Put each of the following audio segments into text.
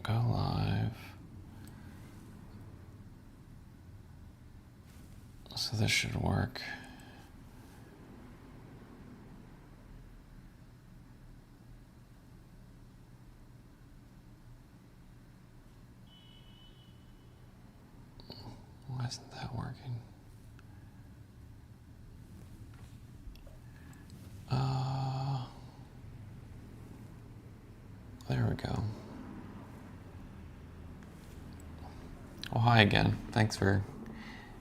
Go live. So this should work. Why isn't that working? There we go. Well, hi again. Thanks for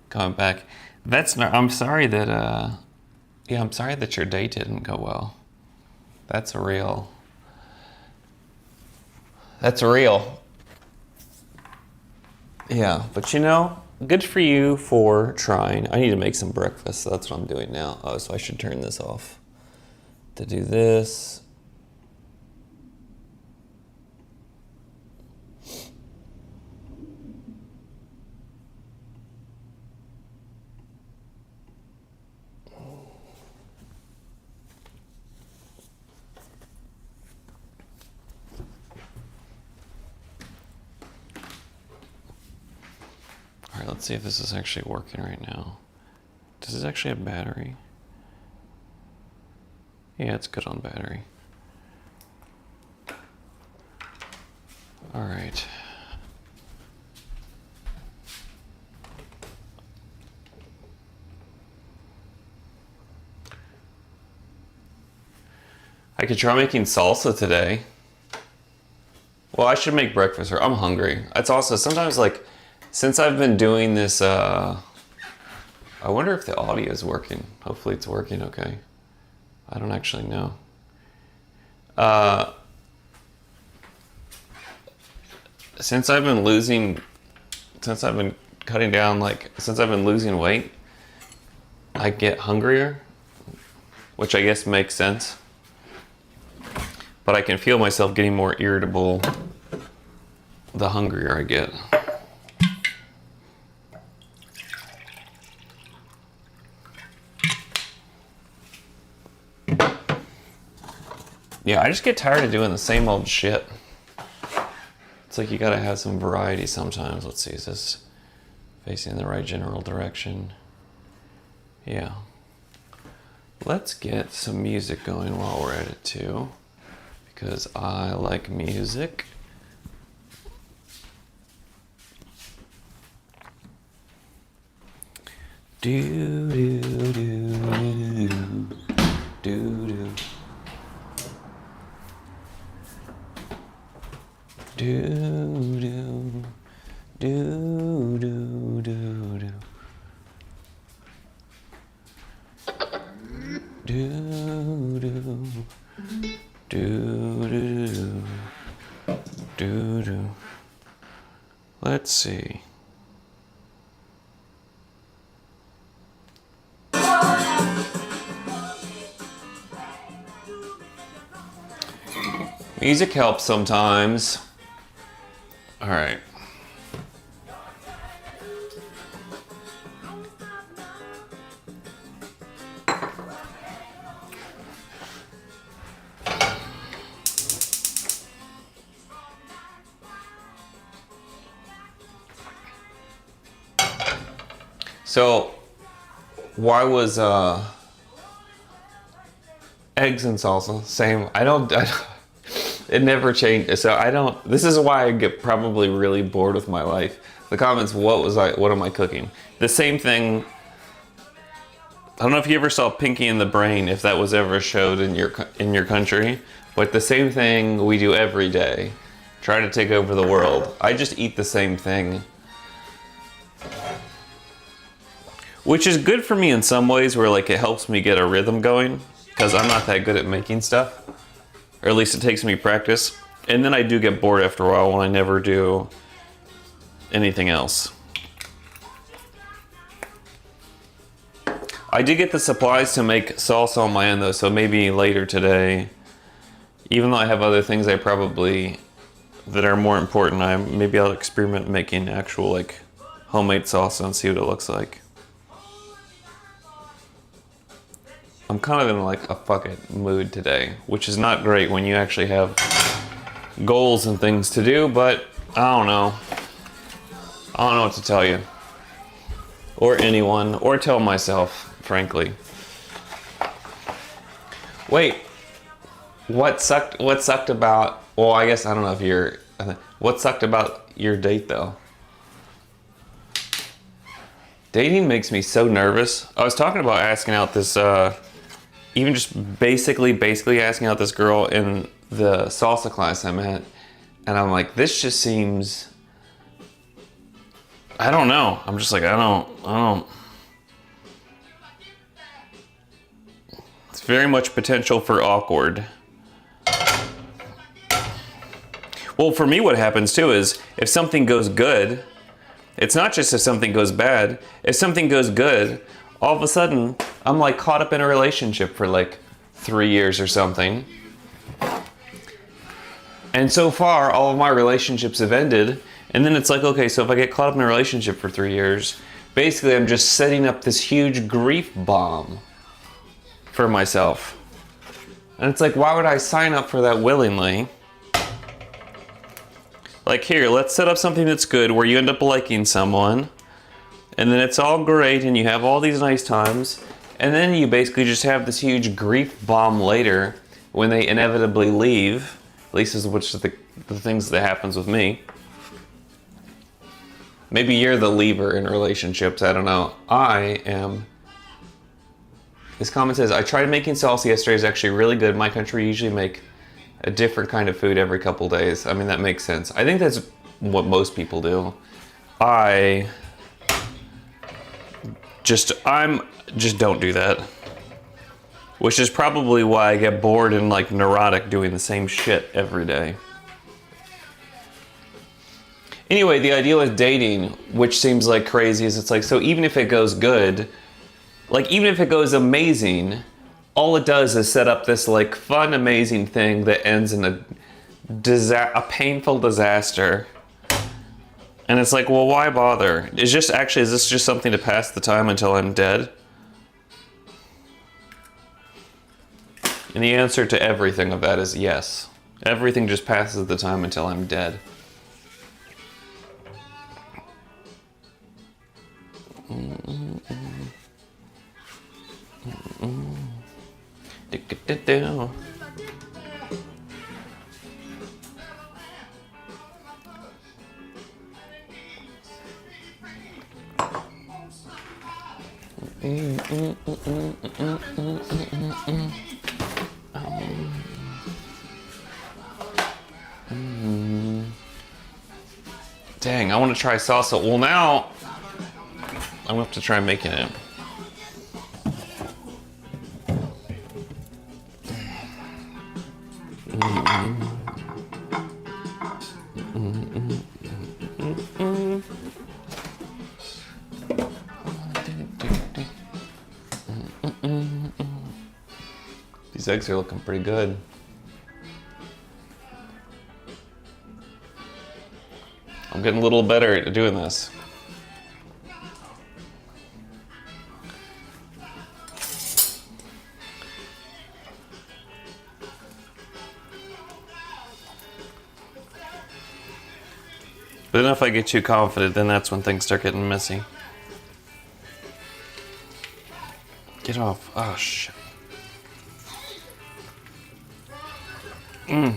coming back. I'm sorry that, I'm sorry that your day didn't go well. That's real. Yeah, but good for you for trying. I need to make some breakfast, so that's what I'm doing now. Oh, so I should turn this off to do this. All right, let's see if this is actually working right now. Does this actually have battery? Yeah, it's good on battery. All right. I could try making salsa today. Well, I should make breakfast, or I'm hungry. It's also sometimes like, since I've been doing this, I wonder if the audio is working. Hopefully it's working okay. I don't actually know. Since I've been cutting down, since I've been losing weight, I get hungrier, which I guess makes sense. But I can feel myself getting more irritable the hungrier I get. Yeah, I just get tired of doing the same old shit. It's like you gotta have some variety sometimes. Let's see, is this facing the right general direction? Yeah. Let's get some music going while we're at it too, because I like music. Do do do do do do. Do do do do do do. Do do do do do. Let's see. Music helps sometimes. All right. So, why was eggs and salsa same? It never changed. So this is why I get probably really bored with my life. The comments, what am I cooking? The same thing. I don't know if you ever saw Pinky and the Brain, if that was ever showed in your country, but the same thing we do every day. Try to take over the world. I just eat the same thing. Which is good for me in some ways, where it helps me get a rhythm going, because I'm not that good at making stuff. Or at least it takes me practice. And then I do get bored after a while when I never do anything else. I did get the supplies to make salsa on my own though, so maybe later today, even though I have other things that are more important, maybe I'll experiment making actual homemade salsa and see what it looks like. I'm kind of in a fuck it mood today, which is not great when you actually have goals and things to do, but I don't know. I don't know what to tell you. Or anyone, or tell myself, frankly. Wait, what sucked about, well, I guess, I don't know if you're, what sucked about your date though? Dating makes me so nervous. I was talking about asking out this, even just basically asking out this girl in the salsa class I'm at, and I'm like, this just seems, I don't know. I'm just like, I don't. It's very much potential for awkward. Well, for me, what happens too is if something goes good, it's not just if something goes bad. If something goes good, all of a sudden, I'm like caught up in a relationship for like 3 years or something. And so far, all of my relationships have ended. And then it's like, okay, so if I get caught up in a relationship for 3 years, basically I'm just setting up this huge grief bomb for myself. And it's like, why would I sign up for that willingly? Like, here, let's set up something that's good where you end up liking someone, and then it's all great and you have all these nice times, and then you basically just have this huge grief bomb later when they inevitably leave. At least is which is the things that happens with me. Maybe you're the leaver in relationships, I don't know. I am. This comment says, I tried making salsa yesterday, it's actually really good. My country usually make a different kind of food every couple days. I mean, that makes sense. I think that's what most people do. I just don't do that. Which is probably why I get bored and like neurotic doing the same shit every day. Anyway, the idea with dating, which seems like crazy, is it's like, so even if it goes good, like even if it goes amazing, all it does is set up this like fun, amazing thing that ends in a painful disaster. And it's like, well, why bother? Is this just something to pass the time until I'm dead? And the answer to everything of that is yes. Everything just passes the time until I'm dead. Dang, I want to try salsa. Well, now I'm gonna have to try making it. These eggs are looking pretty good. I'm getting a little better at doing this. But then if I get too confident, then that's when things start getting messy. Get off. Oh, shit.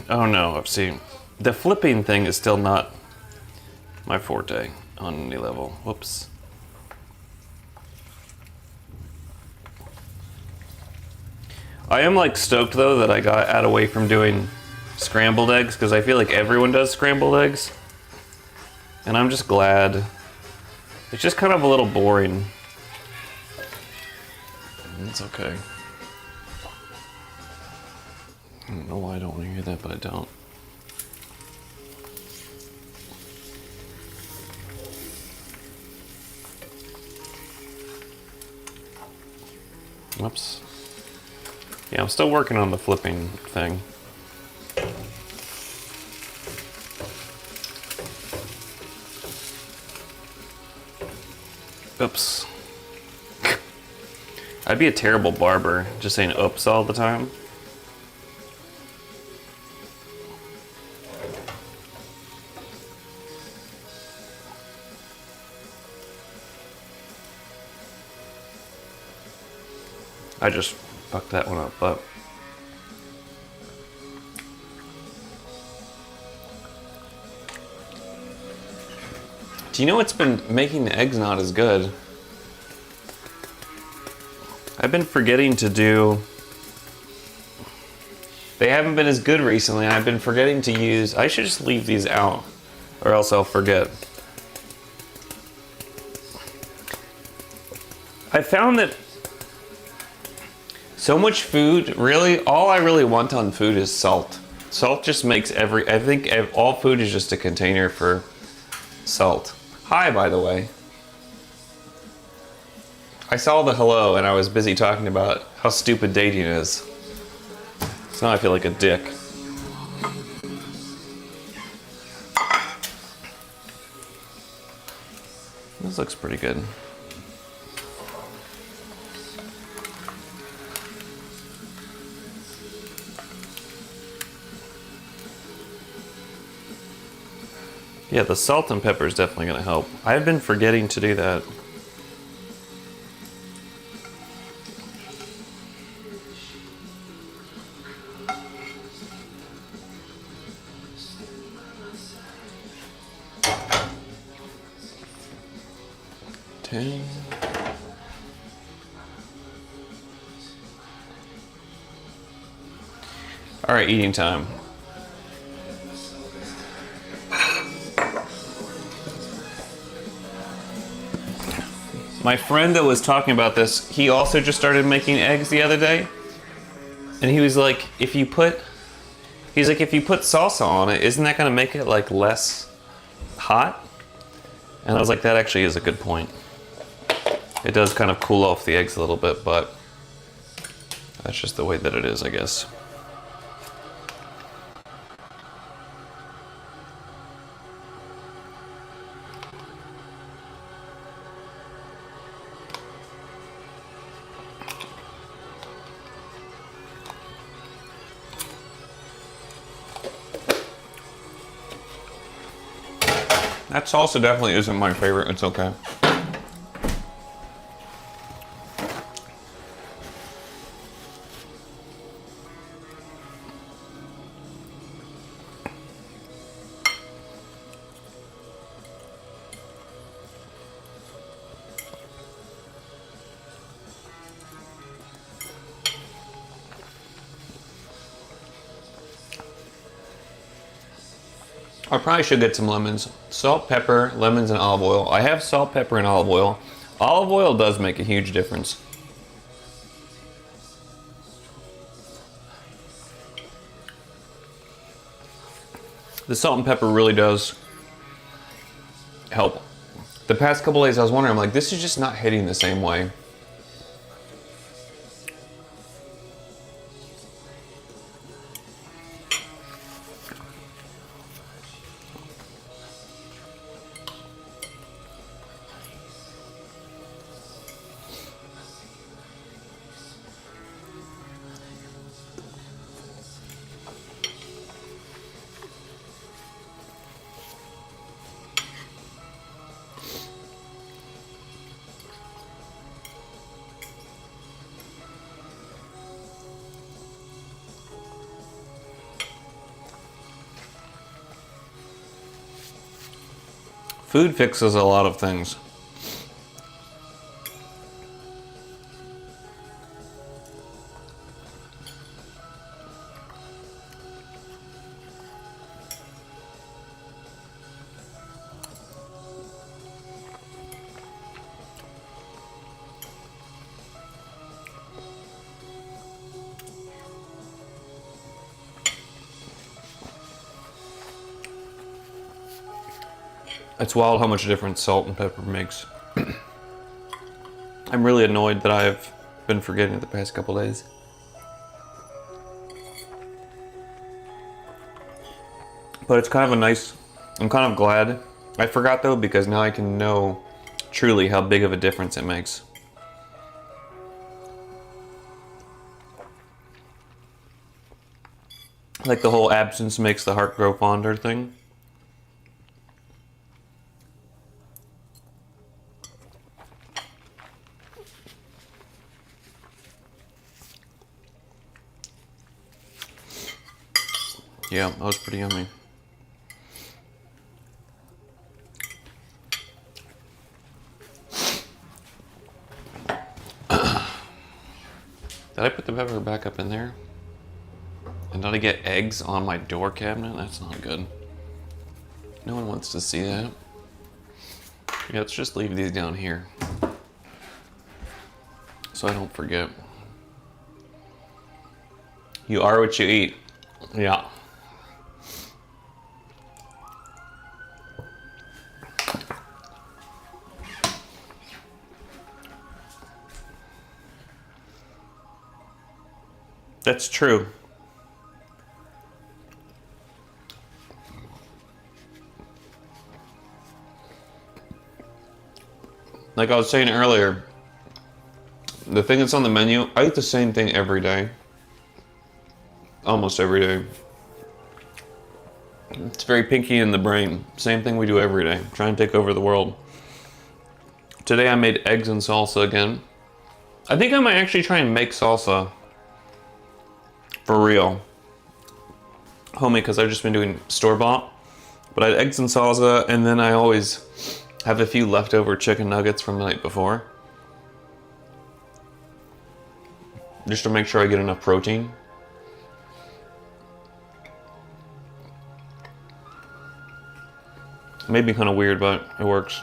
Oh no, see, the flipping thing is still not my forte on any level. Whoops. I am like stoked though that I got away from doing scrambled eggs because I feel like everyone does scrambled eggs. And I'm just glad. It's just kind of a little boring. It's okay. I don't know why I don't want to hear that, but I don't. Whoops. Yeah, I'm still working on the flipping thing. Oops. I'd be a terrible barber, just saying oops all the time. I just fucked that one up, but. Do you know what's been making the eggs not as good? I've been forgetting to do. They haven't been as good recently. I've been forgetting to use. I should just leave these out, or else I'll forget. I found that so much food, really, all I really want on food is salt. Salt just makes I think all food is just a container for salt. Hi, by the way. I saw the hello and I was busy talking about how stupid dating is. So now I feel like a dick. This looks pretty good. Yeah, the salt and pepper is definitely going to help. I've been forgetting to do that. All right, eating time. My friend that was talking about this, he also just started making eggs the other day. And he was like, if you put salsa on it, isn't that gonna make it like less hot? And I was like, that actually is a good point. It does kind of cool off the eggs a little bit, but that's just the way that it is, I guess. That salsa definitely isn't my favorite. It's okay. I probably should get some lemons. Salt, pepper, lemons, and olive oil. I have salt, pepper, and olive oil. Olive oil does make a huge difference. The salt and pepper really does help. The past couple days I was wondering, I'm like, this is just not hitting the same way. Food fixes a lot of things. It's wild how much difference salt and pepper makes. I'm really annoyed that I've been forgetting it the past couple days. But it's kind of a nice, I'm kind of glad I forgot though, because now I can know truly how big of a difference it makes. Like the whole absence makes the heart grow fonder thing. Yeah, that was pretty yummy. Did I put the pepper back up in there? And did I get eggs on my door cabinet? That's not good. No one wants to see that. Yeah, let's just leave these down here so I don't forget. You are what you eat. Yeah. That's true. Like I was saying earlier, the thing that's on the menu, I eat the same thing every day. Almost every day. It's very Pinky in the Brain. Same thing we do every day. Try and take over the world. Today I made eggs and salsa again. I think I might actually try and make salsa for real. Homie, because I've just been doing store-bought. But I had eggs and salsa, and then I always have a few leftover chicken nuggets from the night before. Just to make sure I get enough protein. It may be kind of weird, but it works.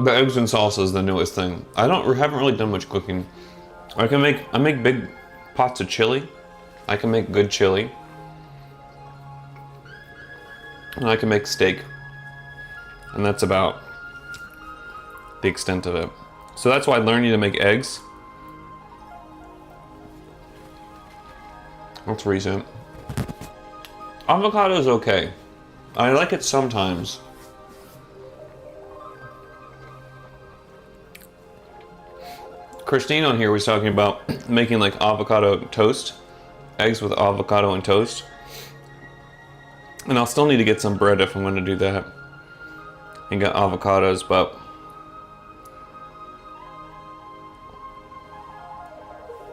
The eggs and salsa is the newest thing. Haven't really done much cooking. I make big pots of chili. I can make good chili. And I can make steak. And that's about the extent of it. So that's why learning to make eggs. That's recent. Avocado is okay. I like it sometimes. Christine on here was talking about making like avocado toast. Eggs with avocado and toast. And I'll still need to get some bread if I'm going to do that. And get avocados, but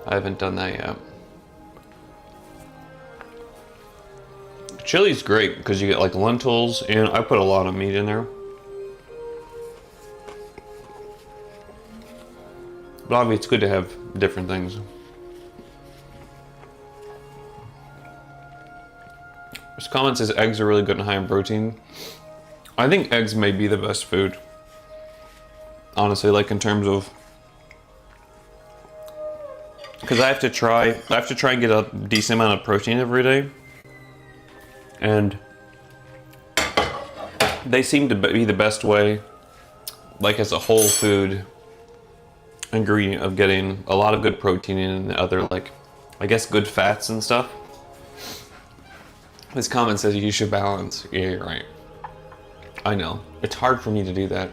I haven't done that yet. Chili's great because you get like lentils, and I put a lot of meat in there. But obviously it's good to have different things. This comment says eggs are really good and high in protein. I think eggs may be the best food. Honestly, like in terms of, because I have to try and get a decent amount of protein every day. And they seem to be the best way, like as a whole food ingredient of getting a lot of good protein and other, like, I guess good fats and stuff. This comment says you should balance. Yeah, you're right. I know. It's hard for me to do that.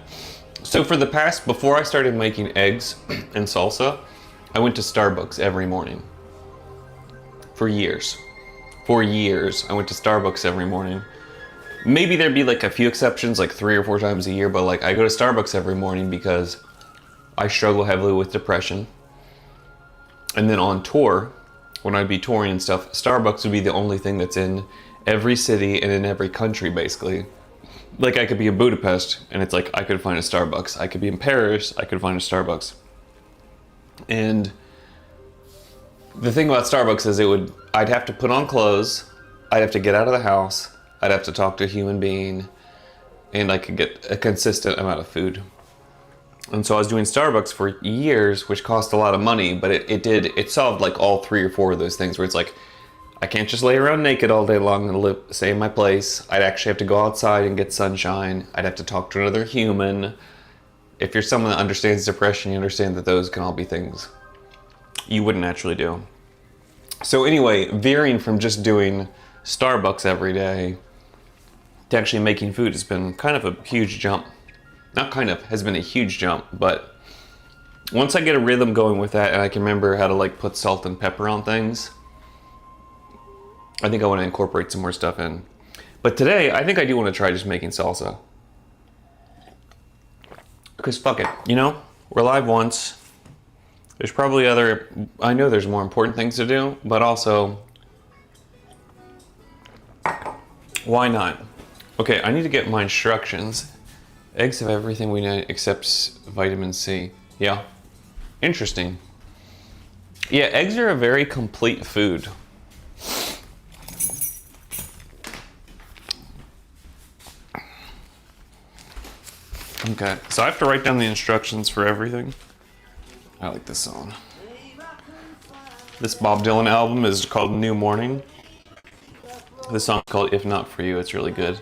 So for the past, before I started making eggs and salsa, I went to Starbucks every morning. For years. For years, I went to Starbucks every morning. Maybe there'd be like a few exceptions, like 3 or 4 times a year, but like I go to Starbucks every morning because I struggle heavily with depression. And then on tour, when I'd be touring and stuff, Starbucks would be the only thing that's in every city and in every country, basically. Like I could be in Budapest and it's like I could find a Starbucks. I could be in Paris, I could find a Starbucks. And the thing about Starbucks is I'd have to put on clothes, I'd have to get out of the house, I'd have to talk to a human being, and I could get a consistent amount of food. And so I was doing Starbucks for years, which cost a lot of money, but it solved like all 3 or 4 of those things where it's like, I can't just lay around naked all day long and stay in my place. I'd actually have to go outside and get sunshine. I'd have to talk to another human. If you're someone that understands depression, you understand that those can all be things you wouldn't naturally do. So anyway, veering from just doing Starbucks every day to actually making food has been kind of a huge jump. Not kind of, has been a huge jump, but once I get a rhythm going with that and I can remember how to like put salt and pepper on things, I think I want to incorporate some more stuff in. But today, I think I do want to try just making salsa. Because fuck it, you know? We're live once. There's probably I know there's more important things to do, but also, why not? Okay, I need to get my instructions. Eggs have everything we need except vitamin C. Yeah, interesting. Yeah, eggs are a very complete food. Okay, so I have to write down the instructions for everything. I like this song. This Bob Dylan album is called New Morning. This song's called If Not For You. It's really good.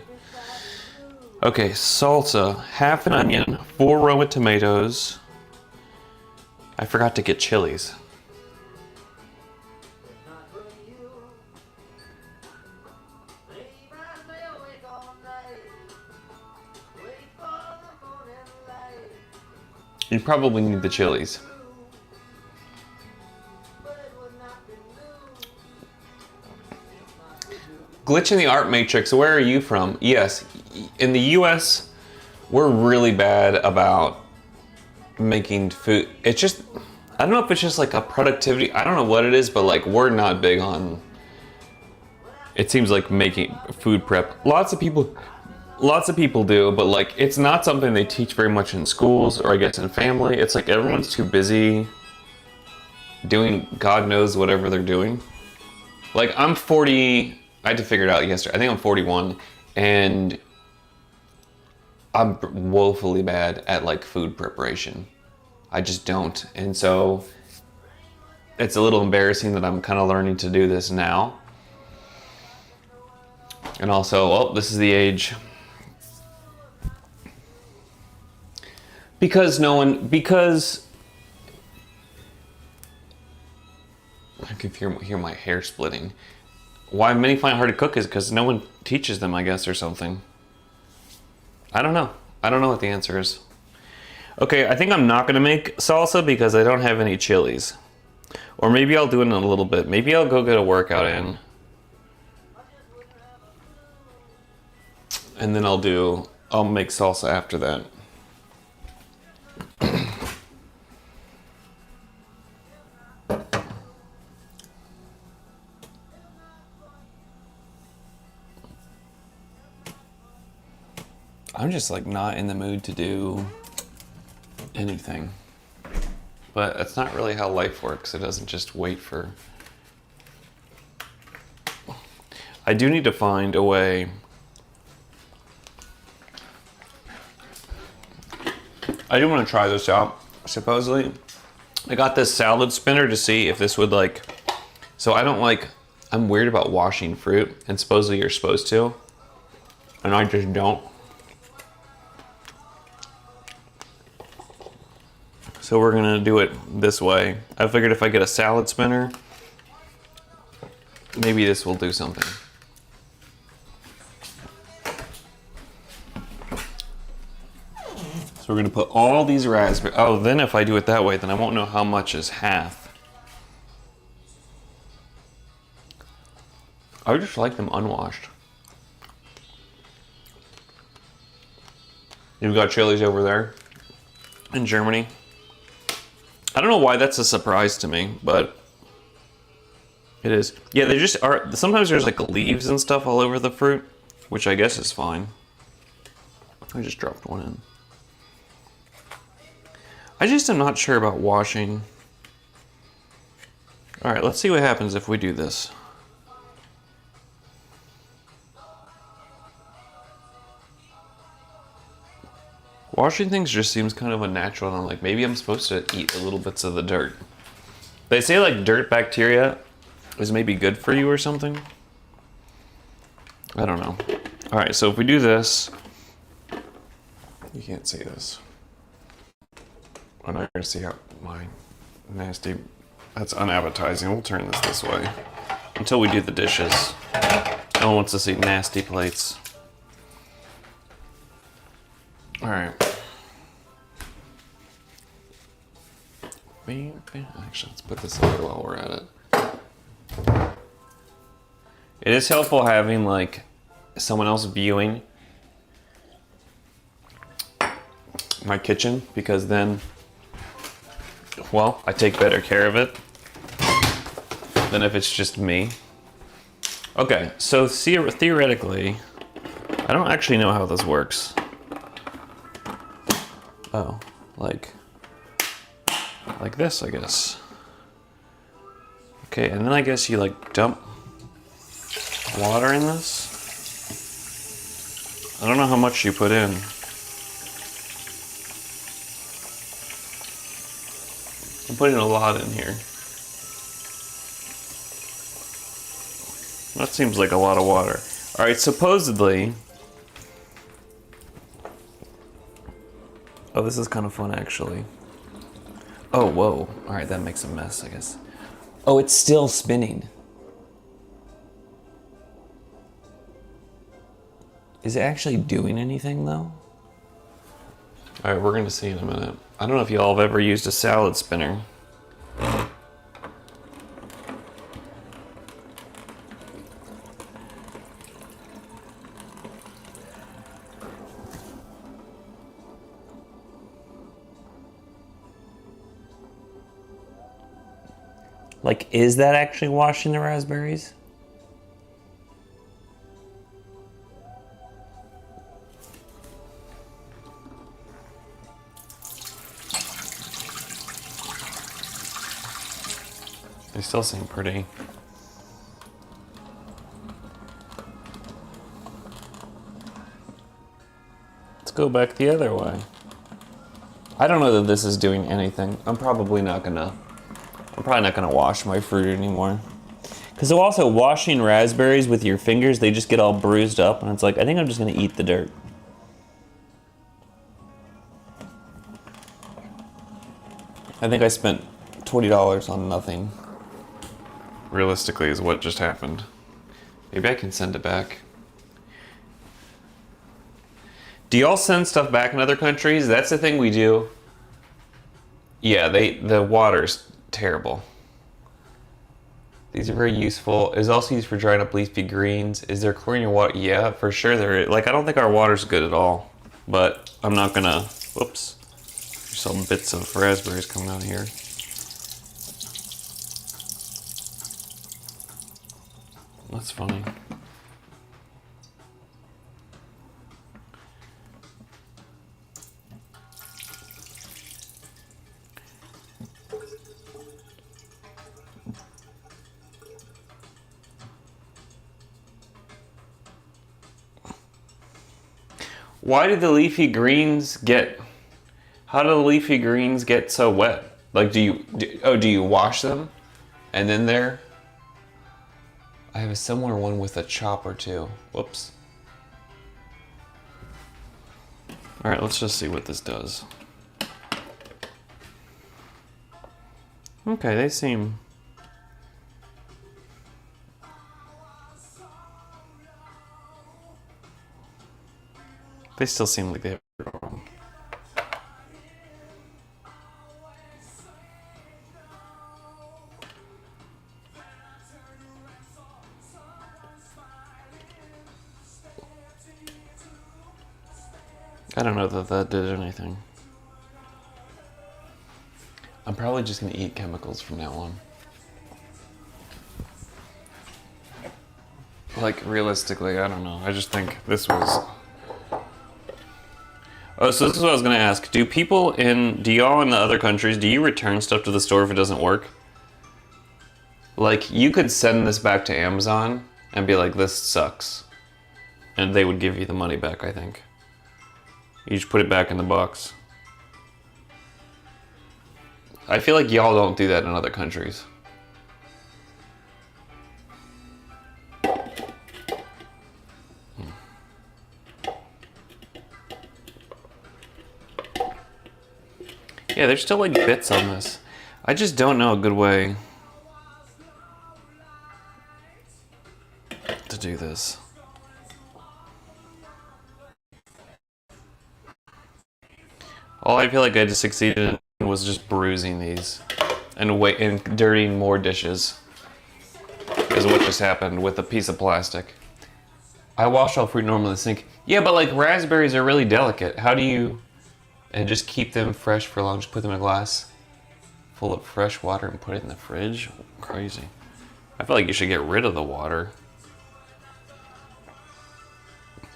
Okay, salsa, half an onion, 4 Roma tomatoes. I forgot to get chilies. You probably need the chilies. Glitch in the art matrix, where are you from? Yes, in the US, we're really bad about making food. It's just, I don't know if it's just like a productivity, I don't know what it is, but like we're not big on, it seems like making food prep. Lots of people do, but like it's not something they teach very much in schools or I guess in family. It's like everyone's too busy doing God knows whatever they're doing. Like I'm 40, I had to figure it out yesterday. I think I'm 41 and I'm woefully bad at like food preparation. I just don't. And so it's a little embarrassing that I'm kind of learning to do this now. And also, well, this is the age. Because I can hear my hair splitting. Why many find it hard to cook is because no one teaches them, I guess, or something. I don't know. I don't know what the answer is. Okay, I think I'm not gonna make salsa because I don't have any chilies. Or maybe I'll do it in a little bit. Maybe I'll go get a workout in. And then I'll make salsa after that. I'm just like not in the mood to do anything. But that's not really how life works. It doesn't just wait for... I do need to find a way... I do want to try this out, supposedly. I got this salad spinner to see if this would like... So I don't like... I'm weird about washing fruit, and supposedly you're supposed to. And I just don't. So we're gonna do it this way. I figured if I get a salad spinner, maybe this will do something. So we're gonna put all these raspberries. Oh, then if I do it that way, then I won't know how much is half. I just like them unwashed. You've got chilies over there in Germany. I don't know why that's a surprise to me, but it is. Yeah, they just are. Sometimes there's like leaves and stuff all over the fruit, which I guess is fine. I just dropped one in. I just am not sure about washing. All right, let's see what happens if we do this. Washing things just seems kind of unnatural, and I'm like, maybe I'm supposed to eat little bits of the dirt. They say like dirt bacteria is maybe good for you or something. I don't know. All right, so if we do this, you can't see this. I'm not gonna see how my nasty, that's unappetizing. We'll turn this way until we do the dishes. No one wants to see nasty plates. All right. Actually, let's put this away while we're at it. It is helpful having like someone else viewing my kitchen, because then, well, I take better care of it than if it's just me. Okay, so theoretically, I don't actually know how this works. Oh, like this, I guess. Okay, and then I guess you like dump water in this. I don't know how much you put in. I'm putting a lot in here. That seems like a lot of water. All right, supposedly. Oh, this is kind of fun, actually. Oh, whoa. All right, that makes a mess, I guess. Oh, it's still spinning. Is it actually doing anything, though? All right, we're gonna see in a minute. I don't know if y'all have ever used a salad spinner. Like, is that actually washing the raspberries? They still seem pretty. Let's go back the other way. I don't know that this is doing anything. I'm probably not gonna wash my fruit anymore. Because also washing raspberries with your fingers, they just get all bruised up, and it's like, I think I'm just gonna eat the dirt. I think I spent $20 on nothing. Realistically is what just happened. Maybe I can send it back. Do y'all send stuff back in other countries? That's the thing we do. Yeah, the water's terrible. These are very useful. It's also used for drying up leafy greens. Is there chlorine in your water? Yeah, for sure there is. Like, I don't think our water's good at all. But I'm not gonna, whoops. There's some bits of raspberries coming out of here. That's funny. Why did the leafy greens get, how do the leafy greens get so wet? Like, do you wash them and then they're, I have a similar one with a chopper too. Whoops. All right, let's just see what this does. Okay, they seem, they still seem like they have wrong. I don't know that that did anything. I'm probably just gonna eat chemicals from now on. Like, realistically, I don't know. I just think this was... Oh, so this is what I was gonna ask. Do y'all in the other countries, do you return stuff to the store if it doesn't work? Like, you could send this back to Amazon and be like, this sucks. And they would give you the money back, I think. You just put it back in the box. I feel like y'all don't do that in other countries. Yeah, there's still like bits on this. I just don't know a good way to do this. All I feel like I just succeeded in was just bruising these and dirtying more dishes is what just happened with a piece of plastic. I wash all fruit normally in the sink. Yeah, but like raspberries are really delicate. How do you... And just keep them fresh for long. Just put them in a glass full of fresh water and put it in the fridge? Crazy. I feel like you should get rid of the water.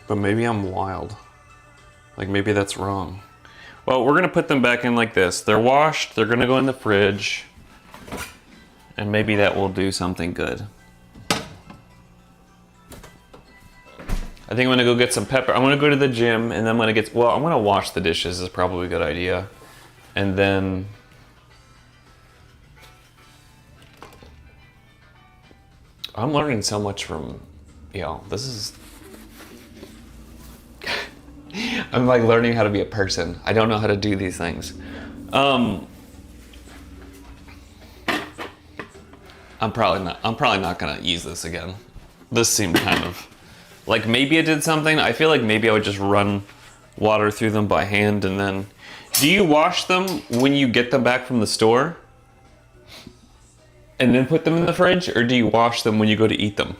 But maybe I'm wild. Like maybe that's wrong. Well, we're gonna put them back in like this. They're washed, they're gonna go in the fridge. And maybe that will do something good. I think I'm gonna go get some pepper. I'm gonna go to the gym and then I'm gonna get, well, I'm gonna wash the dishes is probably a good idea. And then, I'm learning so much from, this is, I'm like learning how to be a person. I don't know how to do these things. I'm probably not gonna use this again. This seemed kind of, like maybe I did something. I feel like maybe I would just run water through them by hand and then... Do you wash them when you get them back from the store? And then put them in the fridge? Or do you wash them when you go to eat them?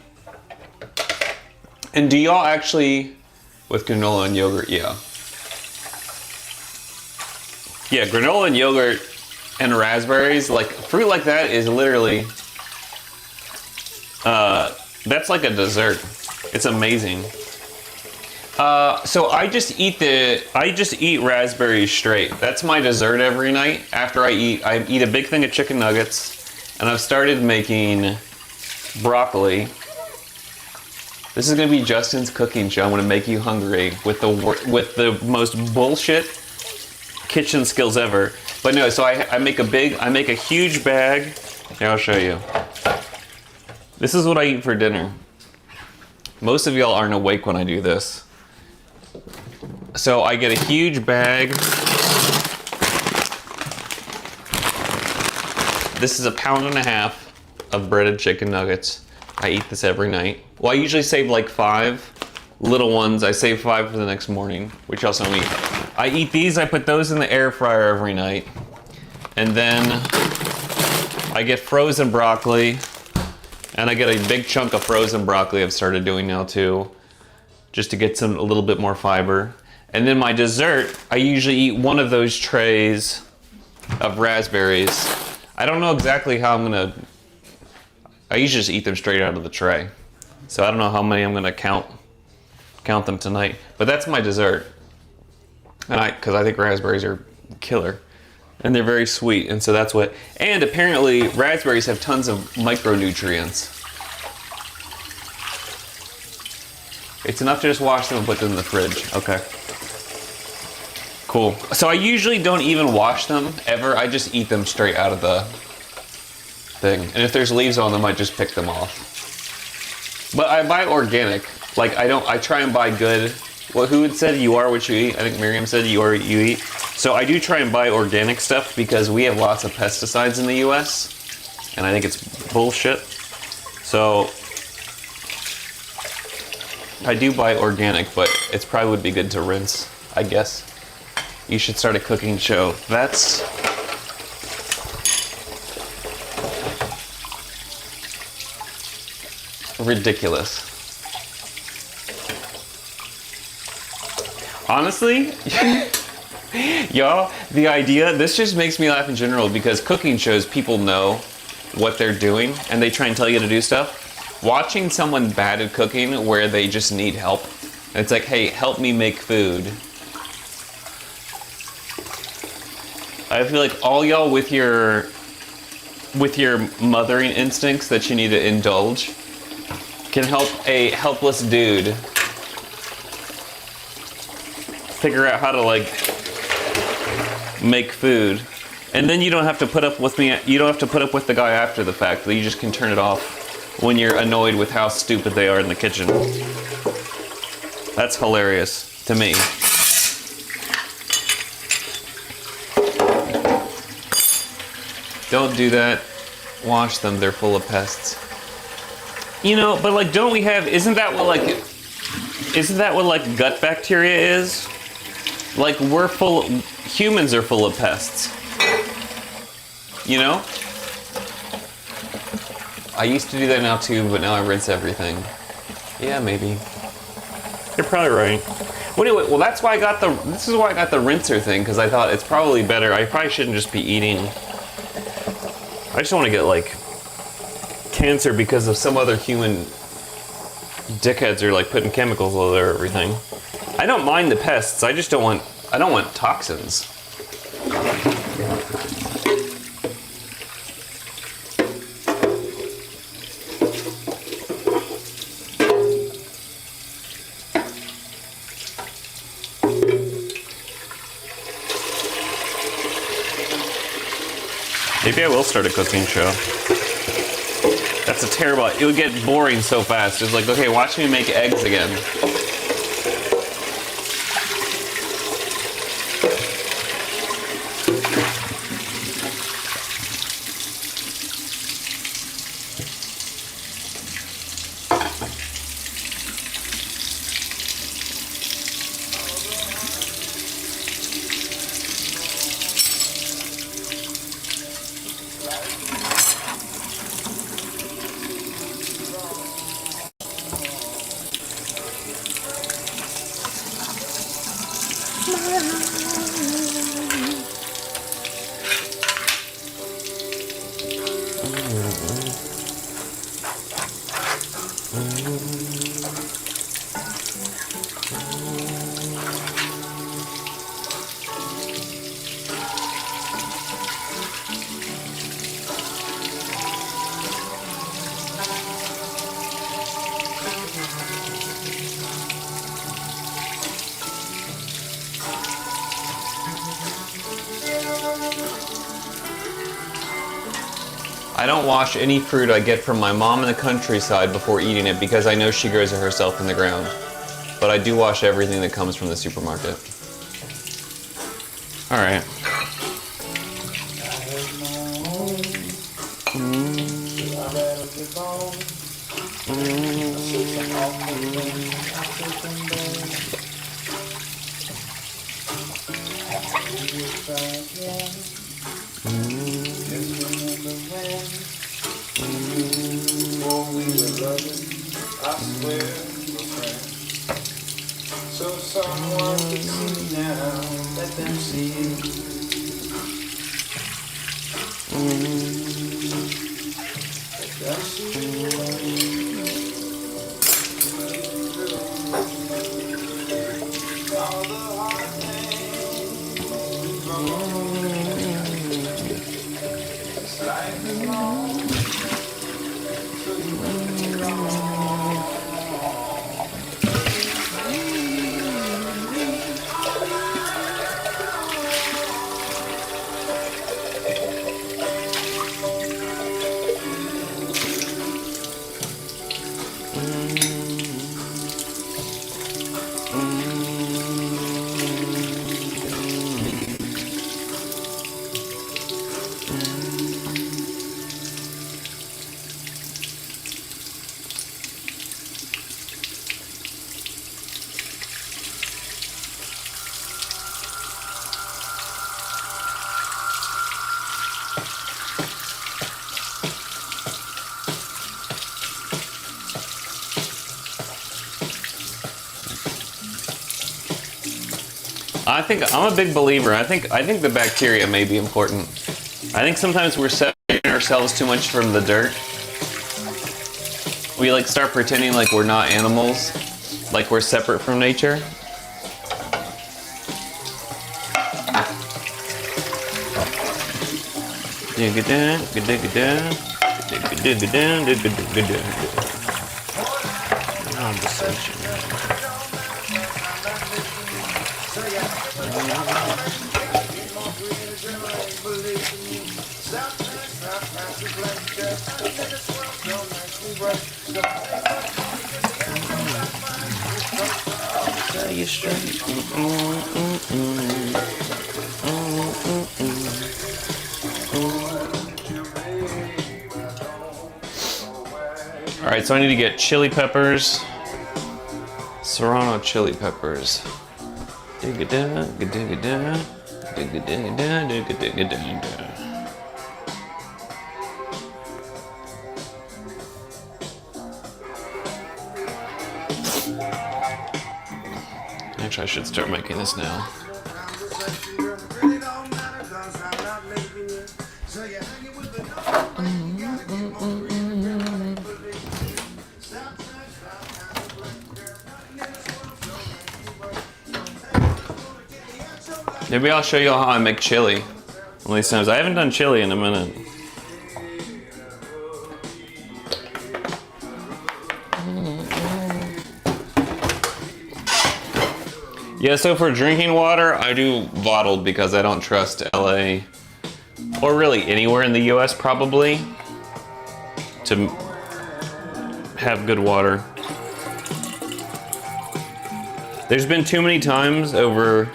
And do y'all actually... With granola and yogurt, yeah. Yeah, granola and yogurt and raspberries, like fruit like that is literally... that's like a dessert. It's amazing. So I just eat raspberries straight. That's my dessert every night. After I eat a big thing of chicken nuggets, and I've started making broccoli. This is gonna be Justin's cooking show. I'm gonna make you hungry with the most bullshit kitchen skills ever. But no, so I make a huge bag. Here, I'll show you. This is what I eat for dinner. Most of y'all aren't awake when I do this. So I get a huge bag. This is 1.5 pounds of breaded chicken nuggets. I eat this every night. Well, I usually save like 5 little ones. I save 5 for the next morning, which also eat. I eat these, I put those in the air fryer every night. And then I get frozen broccoli. And I get a big chunk of frozen broccoli I've started doing now too, just to get a little bit more fiber. And then my dessert, I usually eat one of those trays of raspberries. I don't know exactly how I usually just eat them straight out of the tray. So I don't know how many I'm gonna count them tonight, but that's my dessert. And because I think raspberries are killer. And they're very sweet, and so that's what... And apparently, raspberries have tons of micronutrients. It's enough to just wash them and put them in the fridge. Okay. Cool. So I usually don't even wash them, ever. I just eat them straight out of the thing. And if there's leaves on them, I just pick them off. But I buy organic. Like, I try and buy good... Well, who had said you are what you eat? I think Miriam said you are what you eat. So I do try and buy organic stuff because we have lots of pesticides in the US. And I think it's bullshit. So I do buy organic, but it probably would be good to rinse, I guess. You should start a cooking show. That's... ridiculous. Honestly, y'all, the idea, this just makes me laugh in general because cooking shows, people know what they're doing and they try and tell you to do stuff. Watching someone bad at cooking where they just need help, and it's like, hey, help me make food. I feel like all y'all with your mothering instincts that you need to indulge can help a helpless dude figure out how to like make food, and then you don't have to put up with me. You don't have to put up with the guy after the fact. You just can turn it off when you're annoyed with how stupid they are in the kitchen. That's hilarious to me. Don't do that. Wash them. They're full of pests. You know, but like, don't we have? Isn't that what like gut bacteria is? Like humans are full of pests. You know? I used to do that now too, but now I rinse everything. Yeah, maybe. You're probably right. Well, anyway, well that's why I got this is why I got the rinser thing, because I thought it's probably better. I probably shouldn't just be eating. I just don't want to get like cancer because of some other human dickheads are like putting chemicals all over everything. I don't mind the pests. I just don't want toxins. Maybe I will start a cooking show. That's a terrible, it would get boring so fast. It's like, okay, watch me make eggs again. I don't wash any fruit I get from my mom in the countryside before eating it because I know she grows it herself in the ground. But I do wash everything that comes from the supermarket. All right. So someone can see now, let them see. Let them see. All the hard things we've gone. This life is long, so you wait too long. I think I'm a big believer. I think the bacteria may be important. I think sometimes we're separating ourselves too much from the dirt. We like start pretending like we're not animals, like we're separate from nature. Dig it down, dig it down, dig it down, dig it down. Conversation. Tell you straight. All right, so I need to get chili peppers, serrano chili peppers. Dig it down, dig it down, dig it down, dig it down. much I should start making this now. Maybe I'll show you how I make chili one of these times. I haven't done chili in a minute. Yeah, so for drinking water, I do bottled because I don't trust LA, or really anywhere in the US probably, to have good water. There's been too many times over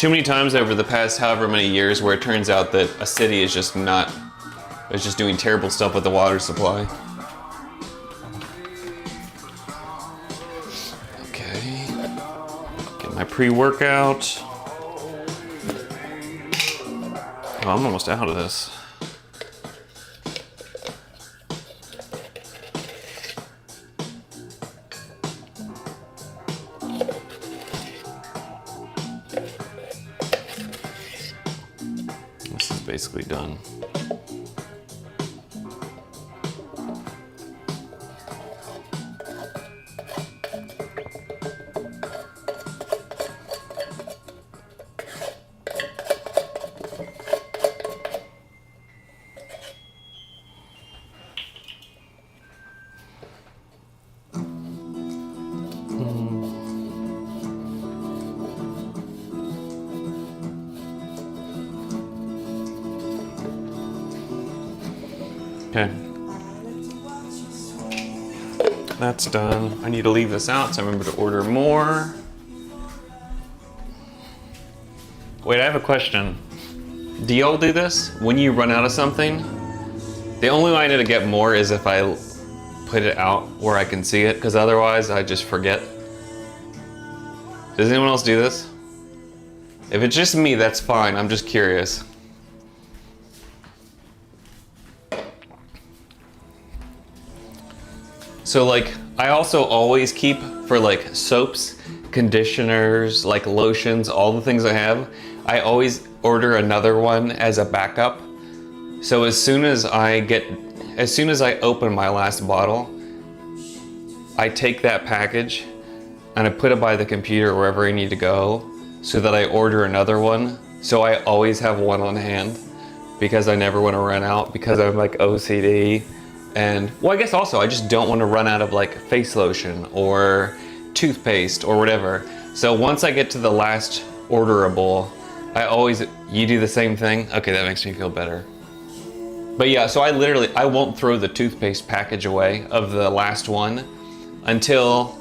the past however many years where it turns out that a city is just doing terrible stuff with the water supply. Okay, get my pre-workout. Oh, I'm almost out of this. This is basically done. Okay. That's done. I need to leave this out so I remember to order more. Wait, I have a question. Do y'all do this? When you run out of something, the only way I need to get more is if I put it out where I can see it, because otherwise I just forget. Does anyone else do this? If it's just me, that's fine. I'm just curious. So like, I also always keep for like soaps, conditioners, like lotions, all the things I have, I always order another one as a backup. So as soon as I open my last bottle, I take that package and I put it by the computer wherever I need to go so that I order another one. So I always have one on hand because I never want to run out, because I'm like OCD. And, well, I guess also I just don't want to run out of like face lotion or toothpaste or whatever. So once I get to the last orderable, you do the same thing? Okay, that makes me feel better. But yeah, so I won't throw the toothpaste package away of the last one until,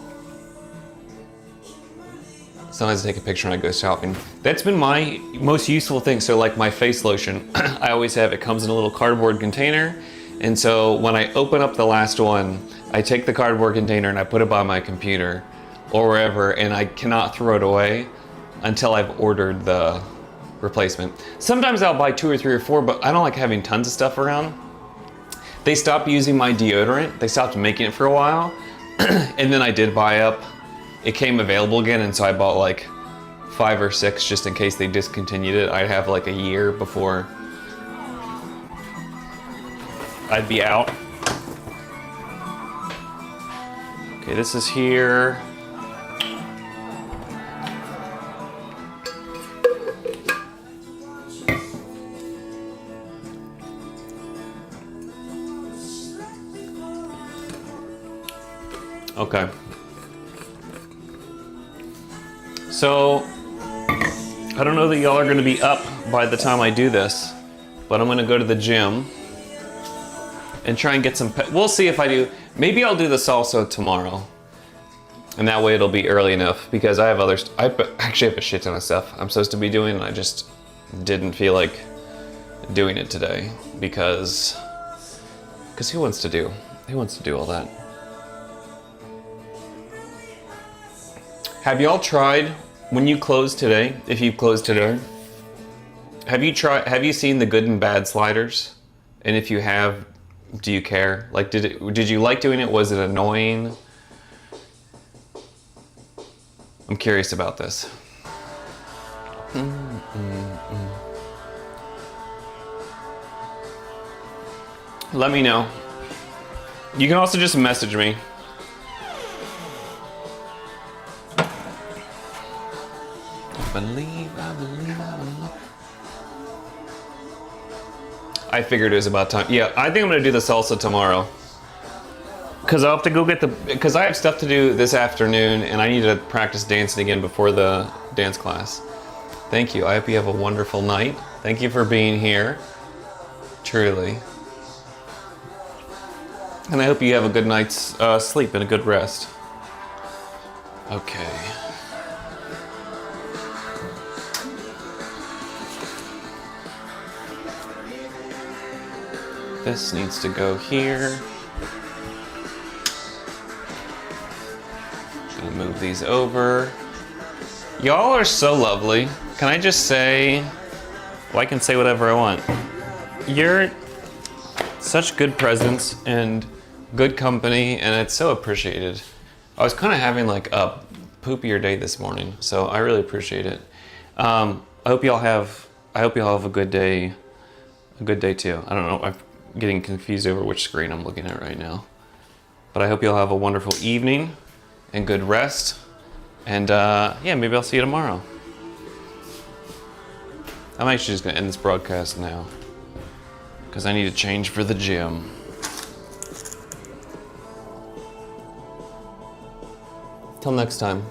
sometimes I take a picture when I go shopping. That's been my most useful thing. So like my face lotion, I always have, it comes in a little cardboard container. And so when I open up the last one, I take the cardboard container and I put it by my computer or wherever, and I cannot throw it away until I've ordered the replacement. Sometimes I'll buy 2 or 3 or 4, but I don't like having tons of stuff around. They stopped using my deodorant. They stopped making it for a while. And then I did buy up. It came available again, and so I bought like 5 or 6 just in case they discontinued it. I'd have like a year before I'd be out. Okay, this is here. Okay. So, I don't know that y'all are gonna be up by the time I do this, but I'm gonna go to the gym and try and get some, we'll see if I do. Maybe I'll do the salsa tomorrow. And that way it'll be early enough, because I have I actually have a shit ton of stuff I'm supposed to be doing, and I just didn't feel like doing it today because who wants to do all that? Have y'all tried, when you close today, if you've closed today, have you seen the good and bad sliders? And if you have, do you care? Like, did you like doing it? Was it annoying? I'm curious about this. Let me know. You can also just message me. I believe. I figured it was about time. Yeah, I think I'm gonna do the salsa tomorrow. Cause I'll have to go get because I have stuff to do this afternoon and I need to practice dancing again before the dance class. Thank you. I hope you have a wonderful night. Thank you for being here. Truly. And I hope you have a good night's sleep and a good rest. Okay. This needs to go here. Gonna move these over. Y'all are so lovely. Can I just say, well, I can say whatever I want. You're such good presence and good company, and it's so appreciated. I was kind of having like a poopier day this morning, so I really appreciate it. I hope y'all have a good day. A good day too. I don't know. I'm getting confused over which screen I'm looking at right now. But I hope you'll have a wonderful evening and good rest. And yeah, maybe I'll see you tomorrow. I'm actually just gonna end this broadcast now because I need to change for the gym. Till next time.